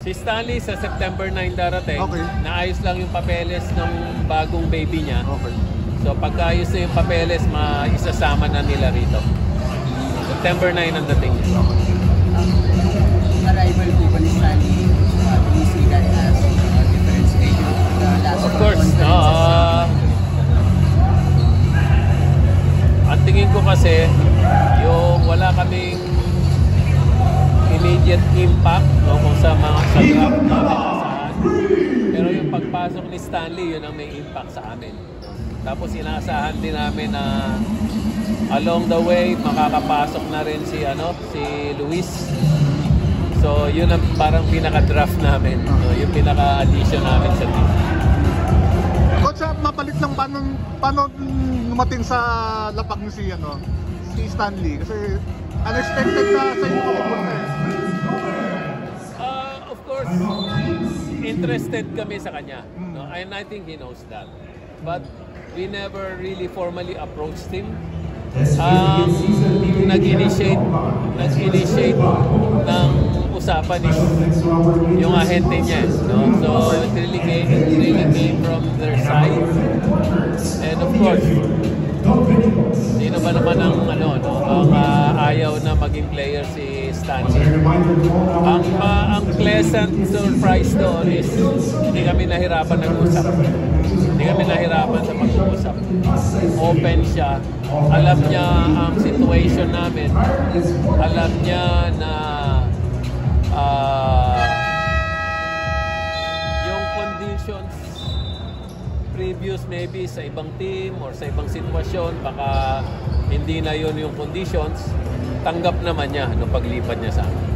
Si Stanley sa September 9 darating. Okay. Naayos lang yung papeles ng bagong baby niya. Okay. So pagkaayos na yung papeles, maisasama na nila rito. September 9 ang dating niya. Arrival po ba ni Stanley? Do you see that as different schedule? Of course. Ang tingin ko kasi, yung wala kaming immediate impact kung sa mga sagrap namin asahan. Pero yung pagpasok ni Stanley, yun ang may impact sa amin. Tapos inaasahan din namin na along the way, makakapasok na rin si Luis. So yun ang parang pinaka-draft namin. So, yung pinaka-addition namin sa team. Coach, mapalit lang paano lumating sa lapag ni si Stanley? Kasi unexpected na sa inyo pumunta eh. Of course, interested kami sa kanya. No? And I think he knows that. But we never really formally approached him. Nag-initiate ng usapan yung ahente niya. No? So it really came from their side. And of course, sino ba naman ang ayaw na maging player si Stanley. Ang pleasant surprise doon is hindi kami nahirapan nag-usap. Hindi kami nahirapan sa pag-uusap. Open siya. Alam niya ang situation namin. Alam niya na yung conditions previous maybe sa ibang team or sa ibang sitwasyon, baka hindi na yun yung conditions, tanggap naman niya nung paglipat niya sa amin.